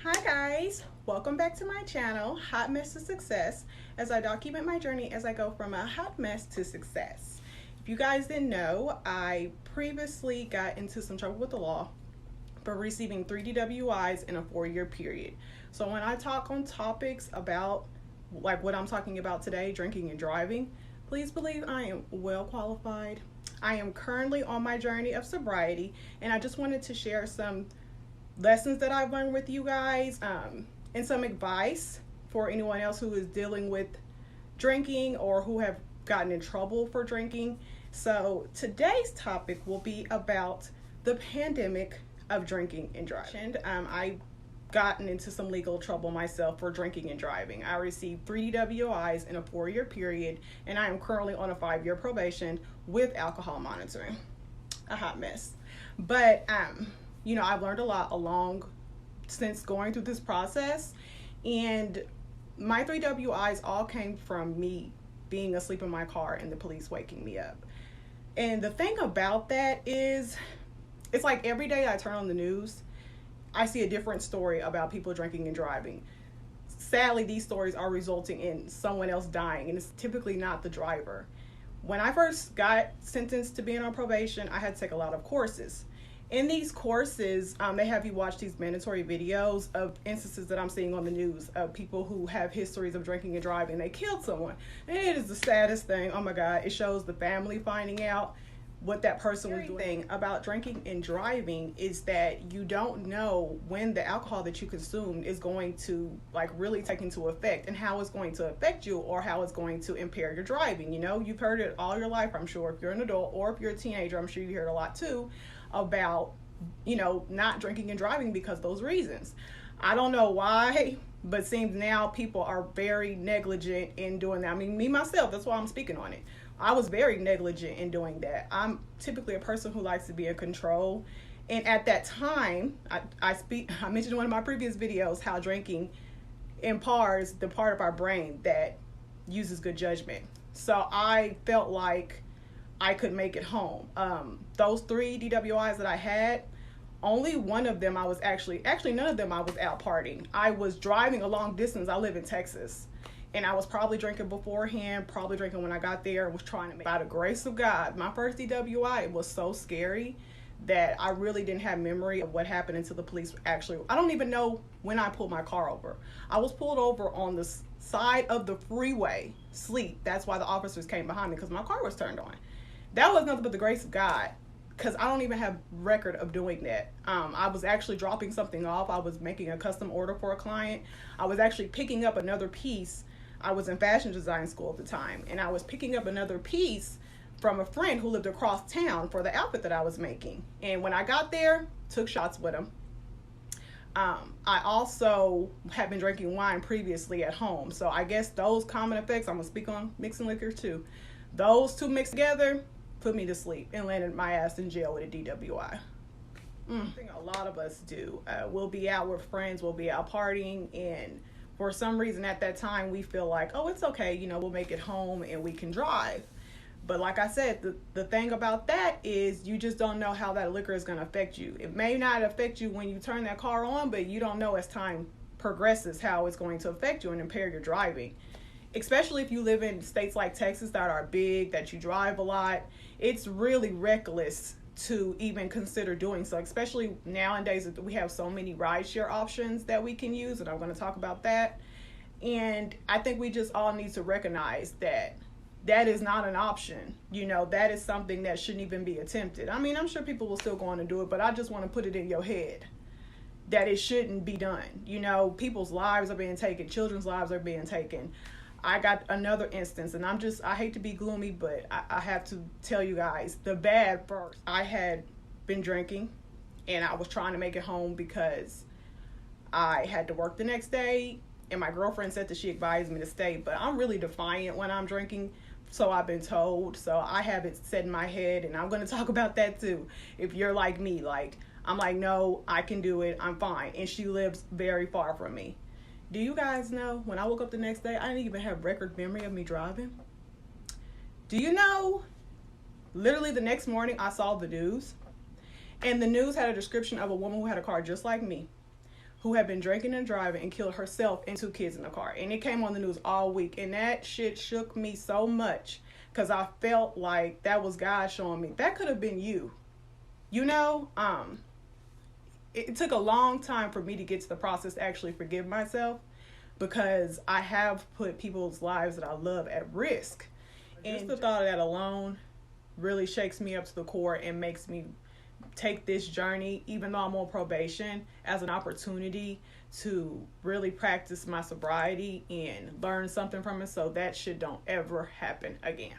Hi guys, welcome back to my channel, Hot Mess to Success, as I document my journey as I go from a hot mess to success. If you guys didn't know, I previously got into some trouble with the law for receiving 3 DWIs in a 4-year period. So when I talk on topics about like what I'm talking about today, drinking and driving, please believe I am well qualified. I am currently on my journey of sobriety, and I just wanted to share some lessons that I've learned with you guys, and some advice for anyone else who is dealing with drinking or who have gotten in trouble for drinking. So today's topic will be about the pandemic of drinking and driving. I gotten into some legal trouble myself for drinking and driving. I received 3 DWIs in a 4-year period, and I am currently on a 5-year probation with alcohol monitoring. A hot mess. But I've learned a lot since going through this process, and my 3 WIs all came from me being asleep in my car and the police waking me up. And the thing about that is, it's like every day I turn on the news, I see a different story about people drinking and driving. Sadly, these stories are resulting in someone else dying, and it's typically not the driver. When I first got sentenced to being on probation, I had to take a lot of courses. In these courses, they have you watch these mandatory videos of instances that I'm seeing on the news of people who have histories of drinking and driving. They killed someone. And it is the saddest thing. Oh my God. It shows the family finding out what that person was doing. The thing about drinking and driving is that you don't know when the alcohol that you consumed is going to really take into effect, and how it's going to affect you, or how it's going to impair your driving. You've heard it all your life, I'm sure. If you're an adult or if you're a teenager, I'm sure you heard a lot too about not drinking and driving because of those reasons. I don't know why, but it seems now people are very negligent in doing that. I mean, me myself, that's why I'm speaking on it. I was very negligent in doing that. I'm typically a person who likes to be in control, and at that time, I mentioned in one of my previous videos how drinking impairs the part of our brain that uses good judgment. So I felt like I could make it home. Those 3 DWIs that I had, only one of them I was actually none of them I was out partying. I was driving a long distance. I live in Texas, and I was probably drinking beforehand, probably drinking when I got there, and was trying to make, by the grace of God, my first DWI was so scary that I really didn't have memory of what happened until the police I don't even know when I pulled my car over. I was pulled over on the side of the freeway, sleep. That's why the officers came behind me, because my car was turned on. That was nothing but the grace of God, because I don't even have record of doing that. I was actually dropping something off. I was making a custom order for a client. I was actually picking up another piece. I was in fashion design school at the time, and I was picking up another piece from a friend who lived across town for the outfit that I was making. And when I got there, took shots with him. I also had been drinking wine previously at home. So I guess those common effects, I'm going to speak on mixing liquor too. Those two mixed together put me to sleep and landed my ass in jail with a DWI. I think a lot of us do. We'll be out with friends, we'll be out partying, and for some reason at that time we feel like, oh, it's okay, we'll make it home and we can drive. But like I said, the thing about that is you just don't know how that liquor is going to affect you. It may not affect you when you turn that car on, but you don't know as time progresses how it's going to affect you and impair your driving. Especially if you live in states like Texas that are big, that you drive a lot. It's really reckless to even consider doing so, especially nowadays that we have so many rideshare options that we can use, and I'm going to talk about that. And I think we just all need to recognize that that is not an option. That is something that shouldn't even be attempted. I mean, I'm sure people will still go on and do it, but I just want to put it in your head that it shouldn't be done. People's lives are being taken, children's lives are being taken. I got another instance, and I hate to be gloomy, but I have to tell you guys the bad first. I had been drinking, and I was trying to make it home because I had to work the next day, and my girlfriend said that she advised me to stay, but I'm really defiant when I'm drinking, so I've been told. So I have it set in my head, and I'm going to talk about that too. If you're like me, I'm like, no, I can do it, I'm fine, and she lives very far from me. Do you guys know, when I woke up the next day, I didn't even have record memory of me driving? Do you know, literally the next morning I saw the news, and the news had a description of a woman who had a car just like me, who had been drinking and driving and killed herself and 2 kids in the car. And it came on the news all week. And that shit shook me so much because I felt like that was God showing me that could have been you. You know, it took a long time for me to get to the process to actually forgive myself, because I have put people's lives that I love at risk. And just the thought of that alone really shakes me up to the core and makes me take this journey, even though I'm on probation, as an opportunity to really practice my sobriety and learn something from it, so that shit don't ever happen again.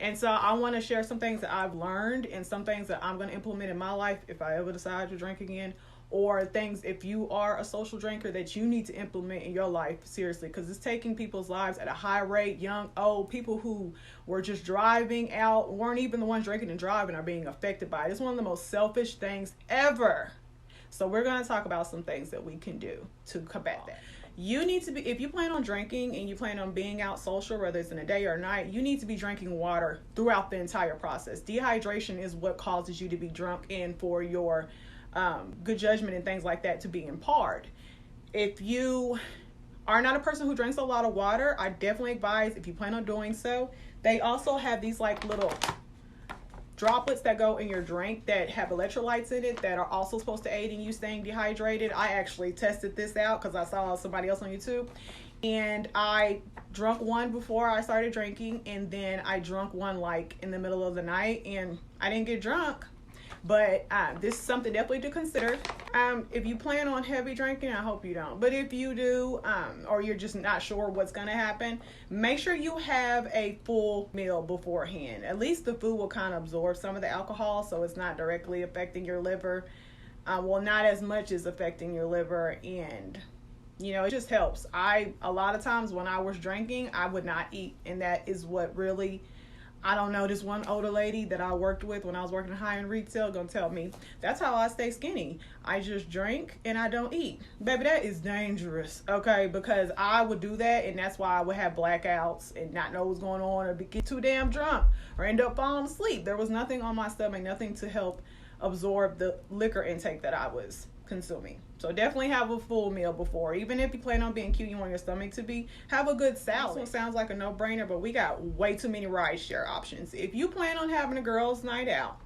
And so I want to share some things that I've learned and some things that I'm going to implement in my life if I ever decide to drink again, or things, if you are a social drinker, that you need to implement in your life seriously, because it's taking people's lives at a high rate. Young, old, people who were just driving out, weren't even the ones drinking and driving, are being affected by it. It's one of the most selfish things ever. So we're going to talk about some things that we can do to combat that. You need to be, if you plan on drinking and you plan on being out social, whether it's in a day or a night, you need to be drinking water throughout the entire process. Dehydration is what causes you to be drunk, and for your good judgment and things like that to be impaired. If you are not a person who drinks a lot of water, I definitely advise, if you plan on doing so, they also have these like little droplets that go in your drink that have electrolytes in it that are also supposed to aid in you staying dehydrated. I actually tested this out because I saw somebody else on YouTube, and I drunk one before I started drinking, and then I drunk one like in the middle of the night, and I didn't get drunk. But this is something definitely to consider. If you plan on heavy drinking, I hope you don't. But if you do, or you're just not sure what's going to happen, make sure you have a full meal beforehand. At least the food will kind of absorb some of the alcohol, so it's not directly affecting your liver. Well, not as much as affecting your liver, and you know, it just helps. A lot of times when I was drinking, I would not eat, and that is what really, I don't know, this one older lady that I worked with when I was working high-end retail gonna tell me, that's how I stay skinny. I just drink and I don't eat. Baby, that is dangerous, okay? Because I would do that, and that's why I would have blackouts and not know what's going on, or get too damn drunk or end up falling asleep. There was nothing on my stomach, nothing to help absorb the liquor intake that I was consuming. So definitely have a full meal before. Even if you plan on being cute, you want your stomach to be, have a good salad. This one sounds like a no-brainer, but we got way too many rideshare options. If you plan on having a girls' night out,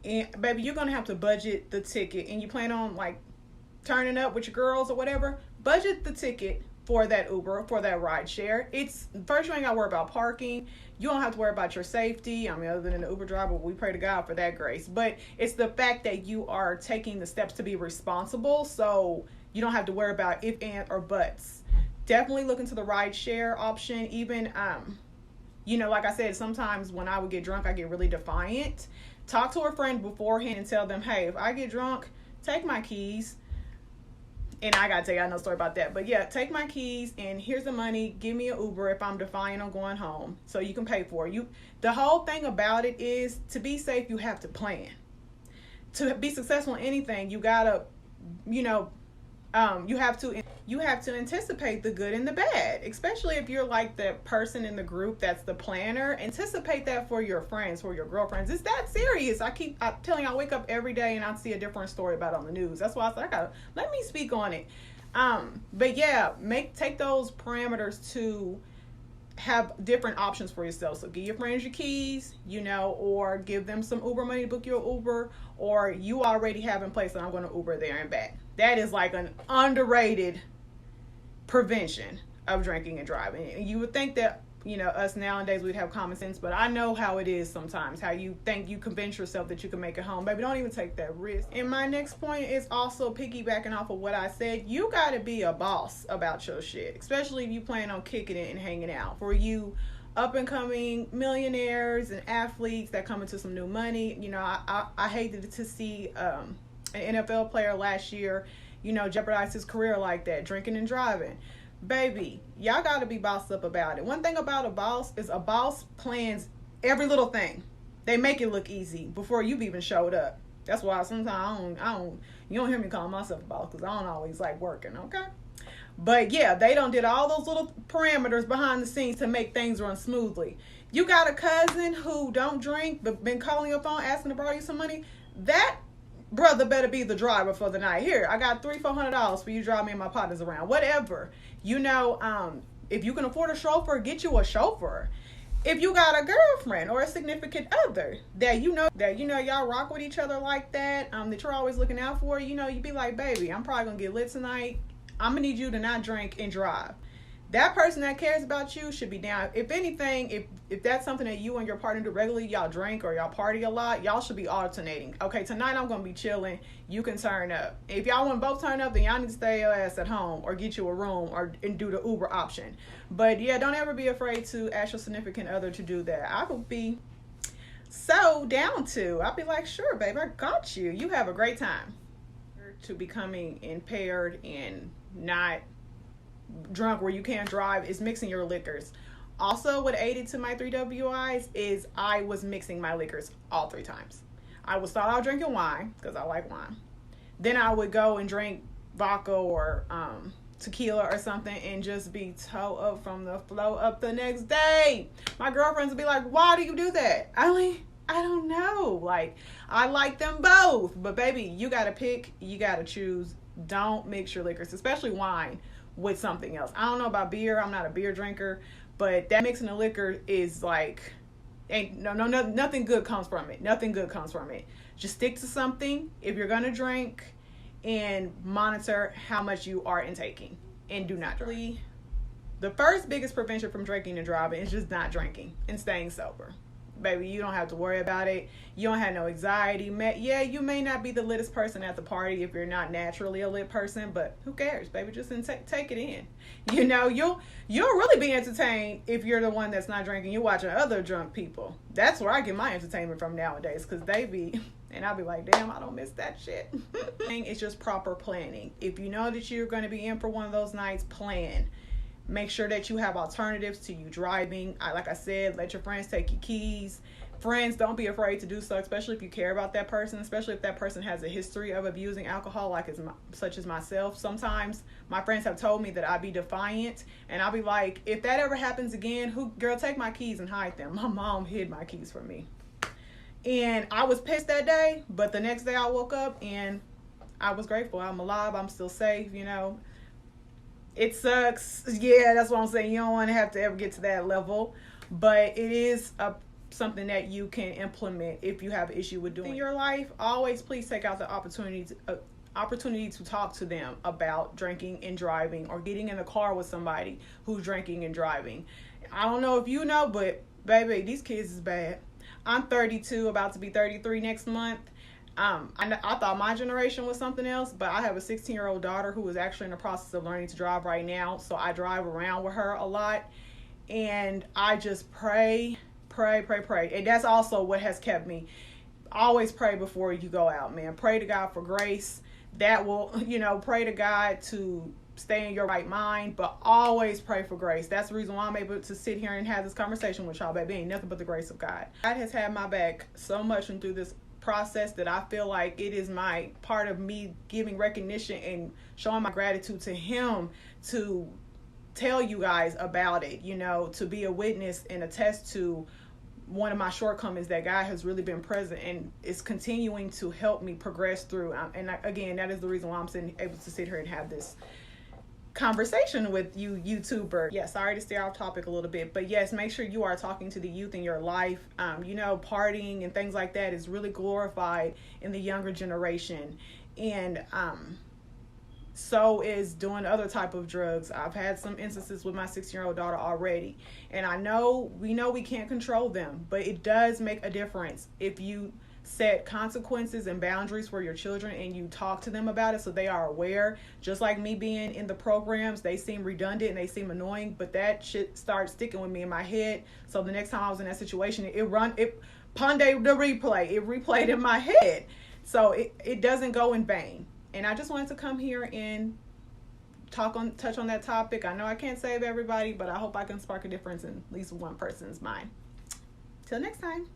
and baby, you're gonna have to budget the ticket, and you plan on like turning up with your girls or whatever, budget the ticket for that Uber, for that ride share. It's first, you ain't gotta worry about parking. You don't have to worry about your safety. I mean, other than the Uber driver, we pray to God for that grace. But it's the fact that you are taking the steps to be responsible, so you don't have to worry about if, and, or buts. Definitely look into the ride share option. Even, you know, like I said, sometimes when I would get drunk, I get really defiant. Talk to a friend beforehand and tell them, hey, if I get drunk, take my keys. And I gotta tell you, I know a story about that. But yeah, take my keys and here's the money. Give me an Uber if I'm defiant on going home, so you can pay for it. The whole thing about it is, to be safe, you have to plan. To be successful in anything, you gotta, you know, you have to anticipate the good and the bad. Especially if you're like the person in the group that's the planner. Anticipate that for your friends, for your girlfriends. It's that serious. I'm telling you, I wake up every day and I see a different story about it on the news. That's why I said, let me speak on it. But yeah, take those parameters to have different options for yourself. So give your friends your keys, you know, or give them some Uber money to book your Uber, or you already have in place that I'm going to Uber there and back. That is like an underrated prevention of drinking and driving. You would think that, you know, us nowadays, we'd have common sense, but I know how it is sometimes, how you think you convince yourself that you can make it home. Baby, don't even take that risk. And my next point is also piggybacking off of what I said. You got to be a boss about your shit, especially if you plan on kicking it and hanging out. For you up and coming millionaires and athletes that come into some new money, you know, I hated to see an NFL player last year, you know, jeopardize his career like that, drinking and driving. Baby, y'all got to be bossed up about it. One thing about a boss is a boss plans every little thing. They make it look easy before you've even showed up. That's why sometimes you don't hear me call myself a boss, because I don't always like working, okay? But yeah, they done did all those little parameters behind the scenes to make things run smoothly. You got a cousin who don't drink but been calling your phone asking to borrow you some money. That brother better be the driver for the night. Here, I got $300-400 for you drive me and my partners around. Whatever. You know, if you can afford a chauffeur, get you a chauffeur. If you got a girlfriend or a significant other that you know y'all rock with each other like that, that you're always looking out for, you know, you be like, baby, I'm probably gonna get lit tonight. I'm gonna need you to not drink and drive. That person that cares about you should be down. If anything, if that's something that you and your partner do regularly, y'all drink or y'all party a lot, y'all should be alternating. Okay, tonight I'm gonna be chilling. You can turn up. If y'all want to both turn up, then y'all need to stay your ass at home or get you a room and do the Uber option. But yeah, don't ever be afraid to ask your significant other to do that. I would be so down to. I'd be like, sure, babe, I got you. You have a great time. To becoming impaired and not drunk where you can't drive is mixing your liquors. Also, what aided to my 3 WIs is I was mixing my liquors all 3 times. I would start out drinking wine because I like wine. Then I would go and drink vodka or tequila or something and just be toe up from the flow up the next day. My girlfriends would be like, why do you do that? I don't know. Like, I like them both. But baby, you gotta pick, you gotta choose. Don't mix your liquors, especially wine, with something else. I don't know about beer. I'm not a beer drinker, but that mixing the liquor is like, nothing good comes from it. Nothing good comes from it. Just stick to something if you're gonna drink, and monitor how much you are intaking, and do not drink. The first biggest prevention from drinking and driving is just not drinking and staying sober. Baby, you don't have to worry about it. You don't have no anxiety. Yeah, you may not be the littest person at the party if you're not naturally a lit person, but who cares, baby? Just take it in. You know, you'll really be entertained if you're the one that's not drinking. You're watching other drunk people. That's where I get my entertainment from nowadays, because they be, and I'll be like, damn, I don't miss that shit. It's just proper planning. If you know that you're going to be in for one of those nights, plan. Make sure that you have alternatives to you driving. Like I said, let your friends take your keys. Friends, don't be afraid to do so, especially if you care about that person, especially if that person has a history of abusing alcohol, such as myself. Sometimes my friends have told me that I be defiant, and I'll be like, if that ever happens again, girl, take my keys and hide them. My mom hid my keys from me. And I was pissed that day, but the next day I woke up and I was grateful. I'm alive. I'm still safe, you know. It sucks. Yeah, that's what I'm saying. You don't want to have to ever get to that level, but it is something that you can implement if you have an issue with doing in your life. Always please take out the opportunity to talk to them about drinking and driving, or getting in the car with somebody who's drinking and driving. I don't know if you know, but baby, these kids is bad. I'm 32, about to be 33 next month. I thought my generation was something else, but I have a 16-year-old daughter who is actually in the process of learning to drive right now. So I drive around with her a lot, and I just pray. And that's also what has kept me. Always pray before you go out, man. Pray to God for grace. That will, pray to God to stay in your right mind, but always pray for grace. That's the reason why I'm able to sit here and have this conversation with y'all, baby. Ain't nothing but the grace of God. God has had my back so much and through this process that I feel like it is my part of me giving recognition and showing my gratitude to him to tell you guys about it, to be a witness and attest to one of my shortcomings, that God has really been present and is continuing to help me progress through. And again, that is the reason why I'm able to sit here and have this conversation with you YouTuber. Yes, sorry to stay off topic a little bit, but yes, make sure you are talking to the youth in your life. Partying and things like that is really glorified in the younger generation, and so is doing other type of drugs. I've had some instances with my 16-year-old daughter already, and we know we can't control them, but it does make a difference if you set consequences and boundaries for your children and you talk to them about it so they are aware. Just like me being in the programs, they seem redundant and they seem annoying, but that shit starts sticking with me in my head. So the next time I was in that situation, it replayed in my head. So it doesn't go in vain. And I just wanted to come here and touch on that topic. I know I can't save everybody, but I hope I can spark a difference in at least one person's mind. Till next time.